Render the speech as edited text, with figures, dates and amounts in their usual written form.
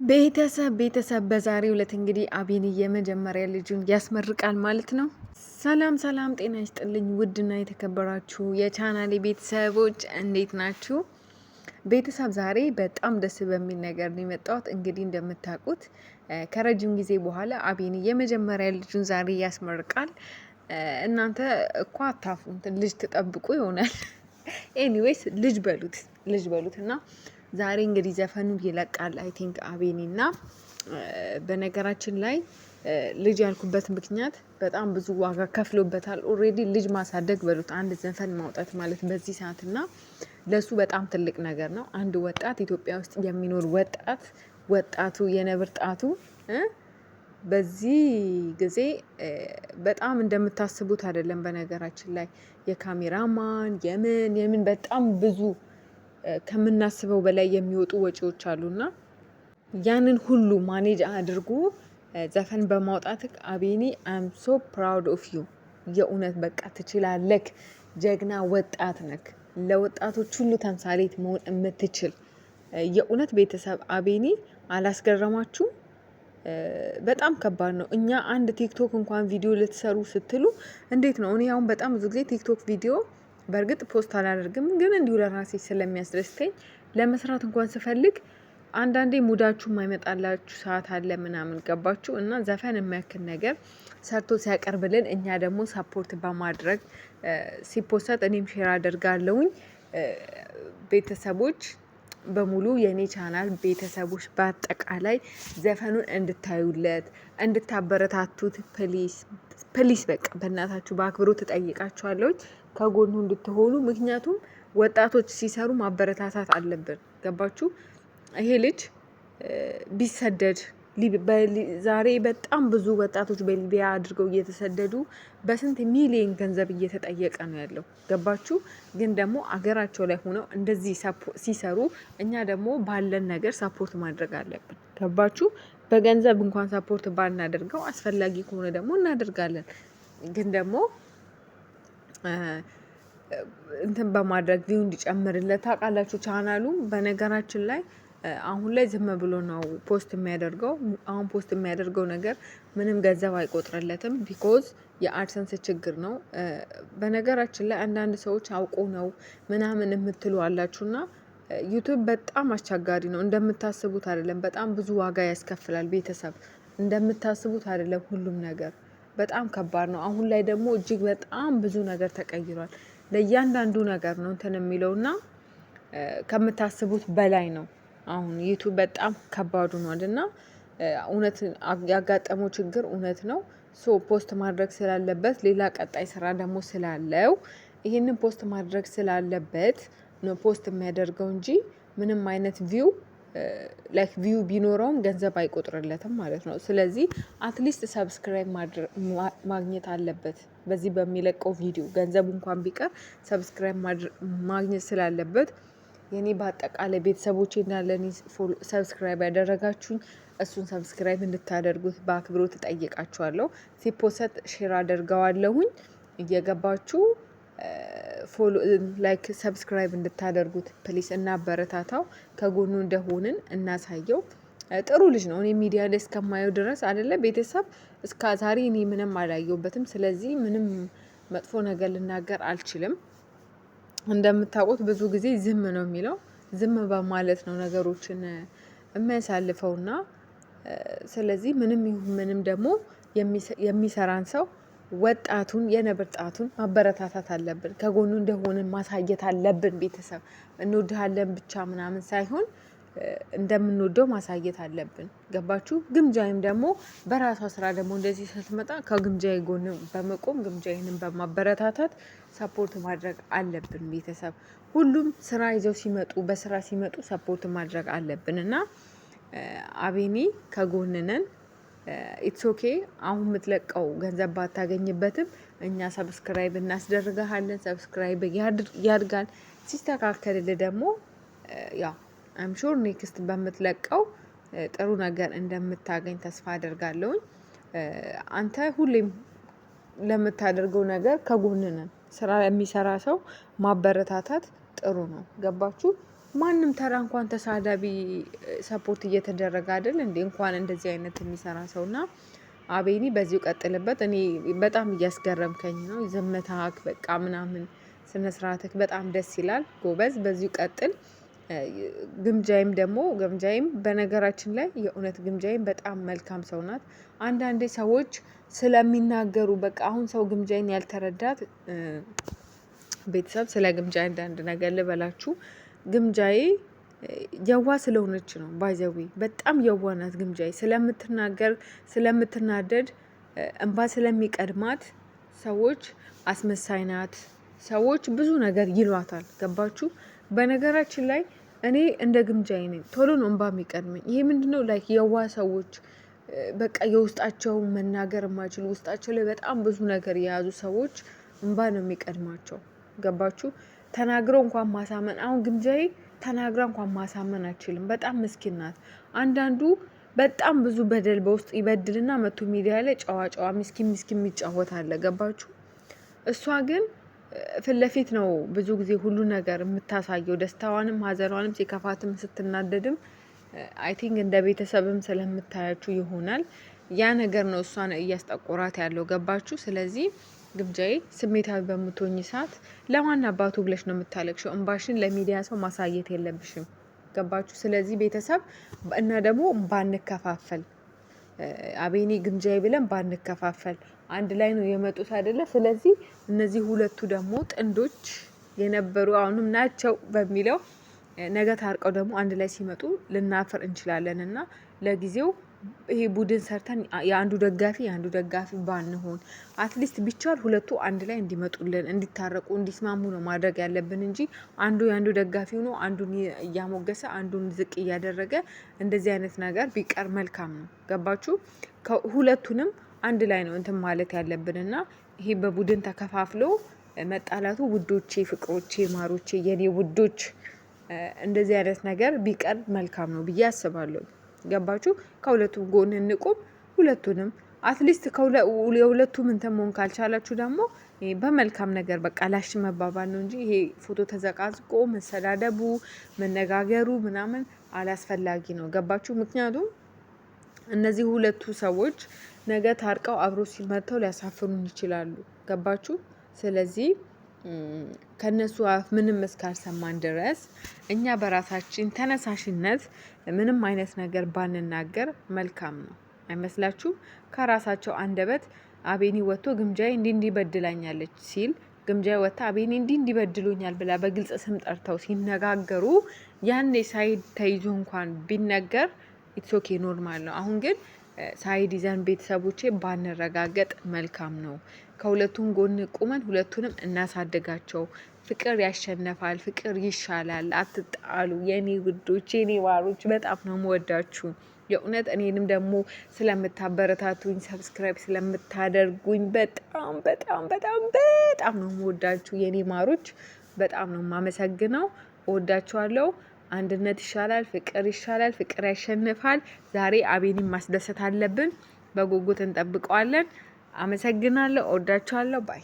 ቤተሰብ በዛሬው ዕለት እንግዲህ አቤኒ የመጀመሪያ ልጁን ያስመርቃል ማለት ነው። ሰላም ሰላም፣ ጤና ይስጥልኝ ውድና የተከበራችሁ የቻናሌ ቤተሰቦች እንዴት ናችሁ? ቤተሰብ ዛሬ በጣም ደስ በሚል ነገር ነው የመጣሁት። እንግዲህ እንደምታውቁት ከረጅም ጊዜ በኋላ አቤኒ የመጀመሪያ ልጁን ዛሬ ያስመርቃል። እናንተ እኮ አታፉን ልጅ ትጠብቁ ይሆናል። ኤኒዌይስ ልጅ በሉት እና ዛሬ እንግዲህ ዘፈኑ ይለቃል። አይ ቲንክ አቤኒ እና በነገራችን ላይ ልጅ ያልኩበት ምክንያት በጣም ብዙ ዋጋ ከፍሎበታል። ኦልሬዲ ልጅ ማሳደግ በሉት አንድ ዘፈን ማውጣት ማለት በዚህ ሰዓት እና ለሱ በጣም ትልቅ ነገር ነው። አንድ ወጣት ኢትዮጵያ ውስጥ የሚኖር ወጣቱ የነብር ጣቱ በዚህ ጊዜ በጣም እንደምታስቡት አይደለም። በነገራችን ላይ የካሜራማን የምን በጣም ብዙ ከምናስበው በላይ የሚወጡ ወጪዎች አሉና ያንን ሁሉ ማኔጅ አድርጎ ዘፈን በማውጣት አቤኒ አም ሶ ፕራውድ ኦፍ ዩ። የእውነት በቃ ትችላለክ፣ ጀግና ወጣት ነክ፣ ለወጣቶች ሁሉ ተምሳሌት መሆን የምትችል የእውነት ቤተሰብ አቤኒ አላስገረማችሁም? በጣም ከባድ ነው። እኛ አንድ ቲክቶክ እንኳን ቪዲዮ ልትሰሩ ስትሉ እንዴት ነው? እኔ አሁን በጣም ብዙ ጊዜ ቲክቶክ ቪዲዮ በእርግጥ ፖስት አላደርግም፣ ግን እንዲሁ ለራሴ ስለሚያስደስተኝ ለመስራት እንኳን ስፈልግ አንዳንዴ ሙዳችሁ የማይመጣላችሁ ሰዓት አለ ምናምን ገባችሁ። እና ዘፈን የሚያክል ነገር ሰርቶ ሲያቀርብልን እኛ ደግሞ ሳፖርት በማድረግ ሲፖሰት እኔም ሼር አደርጋለሁኝ። ቤተሰቦች በሙሉ የኔ ቻናል ቤተሰቦች በአጠቃላይ ዘፈኑን እንድታዩለት እንድታበረታቱት ፕሊስ በቃ በእናታችሁ በአክብሮት ትጠይቃችኋለሁ ከጎኑ እንድትሆኑ። ምክንያቱም ወጣቶች ሲሰሩ ማበረታታት አለብን። ገባችሁ? ይሄ ልጅ ቢሰደድ ዛሬ በጣም ብዙ ወጣቶች በሊቢያ አድርገው እየተሰደዱ በስንት ሚሊዮን ገንዘብ እየተጠየቀ ነው ያለው። ገባችሁ? ግን ደግሞ አገራቸው ላይ ሆነው እንደዚህ ሲሰሩ እኛ ደግሞ ባለን ነገር ሳፖርት ማድረግ አለብን። ገባችሁ? በገንዘብ እንኳን ሳፖርት ባናደርገው አስፈላጊ ከሆነ ደግሞ እናደርጋለን። ግን ደግሞ እንትን በማድረግ ቪው እንዲጨምርለት ታውቃላችሁ። ቻናሉ በነገራችን ላይ አሁን ላይ ዝም ብሎ ነው ፖስት የሚያደርገው። አሁን ፖስት የሚያደርገው ነገር ምንም ገንዘብ አይቆጥርለትም። ቢኮዝ የአድሰንስ ችግር ነው። በነገራችን ላይ አንዳንድ ሰዎች አውቆ ነው ምናምን የምትሉ አላችሁና ዩቱብ በጣም አስቸጋሪ ነው። እንደምታስቡት አይደለም። በጣም ብዙ ዋጋ ያስከፍላል። ቤተሰብ እንደምታስቡት አይደለም። ሁሉም ነገር በጣም ከባድ ነው። አሁን ላይ ደግሞ እጅግ በጣም ብዙ ነገር ተቀይሯል። ለእያንዳንዱ ነገር ነው እንትን የሚለውና ከምታስቡት በላይ ነው። አሁን ዩቱብ በጣም ከባዱ ነው እና እውነት ያጋጠመው ችግር እውነት ነው። ሶ ፖስት ማድረግ ስላለበት ሌላ ቀጣይ ስራ ደግሞ ስላለው ይሄንን ፖስት ማድረግ ስላለበት ነው ፖስት የሚያደርገው እንጂ ምንም አይነት ቪው ቢኖረውም ገንዘብ አይቆጥርለትም ማለት ነው። ስለዚህ አትሊስት ሰብስክራይብ ማግኘት አለበት። በዚህ በሚለቀው ቪዲዮ ገንዘብ እንኳን ቢቀር ሰብስክራይብ ማግኘት ስላለበት የኔ በአጠቃላይ ቤተሰቦቼ እንዳለኝ ሰብስክራይብ ያደረጋችሁኝ እሱን ሰብስክራይብ እንድታደርጉት በአክብሮት እጠይቃችኋለሁ። ሲፖሰት ሼር አደርገዋለሁኝ። እየገባችሁ ፎሎ ላይክ ሰብስክራይብ እንድታደርጉት ፕሊስ። እናበረታታው፣ ከጎኑ እንደሆንን እናሳየው። ጥሩ ልጅ ነው። እኔ ሚዲያ ላይ እስከማየው ድረስ አይደለ ቤተሰብ እስከ ዛሬ እኔ ምንም አላየሁበትም። ስለዚህ ምንም መጥፎ ነገር ልናገር አልችልም። እንደምታውቁት ብዙ ጊዜ ዝም ነው የሚለው። ዝም በማለት ነው ነገሮችን የሚያሳልፈውና ስለዚህ ምንም ይሁን ምንም ደግሞ የሚሰራን ሰው ወጣቱን የነብር ጣቱን ማበረታታት አለብን። ከጎኑ እንደሆንን ማሳየት አለብን። ቤተሰብ እንወድሃለን ብቻ ምናምን ሳይሆን እንደምንወደው ማሳየት አለብን። ገባችሁ? ግምጃይም ደግሞ በራሷ ስራ ደግሞ እንደዚህ ስትመጣ ከግምጃይ ጎን በመቆም ግምጃይንም በማበረታታት ሰፖርት ማድረግ አለብን። ቤተሰብ ሁሉም ስራ ይዘው ሲመጡ በስራ ሲመጡ ሰፖርት ማድረግ አለብን እና አቤኒ ከጎንነን። ኢትስ ኦኬ። አሁን የምትለቀው ገንዘብ ባታገኝበትም እኛ ሰብስክራይብ እናስደርግሃለን። ሰብስክራይብ ያድጋል። ሲስተካከልልህ ደግሞ ያው አም ሹር ኔክስት በምትለቀው ጥሩ ነገር እንደምታገኝ ተስፋ አደርጋለሁኝ። አንተ ሁሌም ለምታደርገው ነገር ከጎን ነን። ስራ የሚሰራ ሰው ማበረታታት ጥሩ ነው። ገባችሁ? ማንም ተራ እንኳን ተሳዳቢ ሰፖርት እየተደረገ አይደል እንዴ? እንኳን እንደዚህ አይነት የሚሰራ ሰውና አቤኒ በዚሁ ቀጥልበት። እኔ በጣም እያስገረምከኝ ነው። ዝምታክ በቃ ምናምን ስነ ስርዓትክ በጣም ደስ ይላል። ጎበዝ፣ በዚሁ ቀጥል። ግምጃይም በነገራችን ላይ የእውነት ግምጃይም በጣም መልካም ሰው ናት። አንዳንዴ ሰዎች ስለሚናገሩ በቃ አሁን ሰው ግምጃይን ያልተረዳት ቤተሰብ ስለ ግምጃይ አንዳንድ ነገር ልበላችሁ። ግምጃዬ የዋ ስለሆነች ነው። ባይዘዊ በጣም የዋ ናት ግምጃዬ። ስለምትናገር ስለምትናደድ እንባ ስለሚቀድማት ሰዎች አስመሳይ ናት፣ ሰዎች ብዙ ነገር ይሏታል። ገባችሁ? በነገራችን ላይ እኔ እንደ ግምጃዬ ነኝ። ቶሎ ነው እንባ የሚቀድመኝ። ይሄ ምንድነው ላይክ የዋ ሰዎች በቃ የውስጣቸውን መናገር የማይችሉ ውስጣቸው ላይ በጣም ብዙ ነገር የያዙ ሰዎች እንባ ነው የሚቀድማቸው። ገባችሁ? ተናግረው እንኳን ማሳመን አሁን ግምጃዬ ተናግራ እንኳን ማሳመን አችልም። በጣም ምስኪን ናት። አንዳንዱ በጣም ብዙ በደል በውስጥ ይበድልና መቶ ሚዲያ ላይ ጨዋ ምስኪን የሚጫወት አለ። ገባችሁ? እሷ ግን ፊት ለፊት ነው ብዙ ጊዜ ሁሉ ነገር የምታሳየው። ደስታዋንም ሀዘኗንም ሲከፋትም ስትናደድም አይ ቲንክ እንደ ቤተሰብም ስለምታያችሁ ይሆናል ያ ነገር ነው እሷን እያስጠቆራት ያለው። ገባችሁ? ስለዚህ ግምጃዬ ስሜታዊ በምትሆኝ ሰዓት ለማን አባቱ ብለሽ ነው የምታለቅሽው? እንባሽን ለሚዲያ ሰው ማሳየት የለብሽም። ገባችሁ? ስለዚህ ቤተሰብ እና ደግሞ ባንከፋፈል፣ አቤኒ ግምጃዬ ብለን ባንከፋፈል፣ አንድ ላይ ነው የመጡት አይደለ? ስለዚህ እነዚህ ሁለቱ ደግሞ ጥንዶች የነበሩ አሁንም ናቸው በሚለው ነገ ታርቀው ደግሞ አንድ ላይ ሲመጡ ልናፍር እንችላለን እና ለጊዜው ይሄ ቡድን ሰርተን የአንዱ ደጋፊ ባንሆን አትሊስት ቢቻል ሁለቱ አንድ ላይ እንዲመጡልን እንዲታረቁ እንዲስማሙ ነው ማድረግ ያለብን እንጂ አንዱ የአንዱ ደጋፊ ሆኖ አንዱን እያሞገሰ አንዱን ዝቅ እያደረገ እንደዚህ አይነት ነገር ቢቀር መልካም ነው። ገባችሁ? ሁለቱንም አንድ ላይ ነው እንትን ማለት ያለብንና ይሄ በቡድን ተከፋፍሎ መጣላቱ ውዶቼ፣ ፍቅሮቼ፣ ማሮቼ፣ የኔ ውዶች እንደዚህ አይነት ነገር ቢቀር መልካም ነው ብዬ አስባለሁ። ገባችሁ? ከሁለቱም ጎን እንቁም። ሁለቱንም አትሊስት የሁለቱም እንትን መሆን ካልቻላችሁ ደግሞ በመልካም ነገር በቃ ላሽ መባባል ነው እንጂ ይሄ ፎቶ ተዘቃዝቆ መሰዳደቡ መነጋገሩ ምናምን አላስፈላጊ ነው። ገባችሁ? ምክንያቱም እነዚህ ሁለቱ ሰዎች ነገ ታርቀው አብሮ ሲመተው ሊያሳፍሩን ይችላሉ። ገባችሁ? ስለዚህ ከነሱ አፍ ምንም እስካልሰማን ድረስ እኛ በራሳችን ተነሳሽነት ምንም አይነት ነገር ባንናገር መልካም ነው። አይመስላችሁም? ከራሳቸው አንደበት አቤኒ ወጥቶ ግምጃዬ እንዲህ በድላኛለች ሲል ግምጃዬ ወጥታ አቤኒ እንዲህ በድሎኛል ብላ በግልጽ ስም ጠርተው ሲነጋገሩ ያኔ ሳይድ ተይዞ እንኳን ቢነገር ኢትስ ኦኬ ኖርማል ነው። አሁን ግን ሳይድ ይዘን ቤተሰቦቼ ባንረጋገጥ መልካም ነው። ከሁለቱም ጎን ቁመን ሁለቱንም እናሳድጋቸው። ፍቅር ያሸነፋል፣ ፍቅር ይሻላል። አትጣሉ የኔ ውዶች፣ የኔ ዋሮች፣ በጣም ነው የምወዳችሁ። የእውነት እኔንም ደግሞ ስለምታበረታቱኝ ሰብስክራይብ ስለምታደርጉኝ በጣም በጣም በጣም በጣም ነው የምወዳችሁ የኔ ማሮች። በጣም ነው የማመሰግነው። እወዳችኋለሁ። አንድነት ይሻላል፣ ፍቅር ያሸንፋል። ዛሬ አቤኒን ማስደሰት አለብን። በጉጉት እንጠብቀዋለን። አመሰግናለሁ። እወዳችኋለሁ። ባይ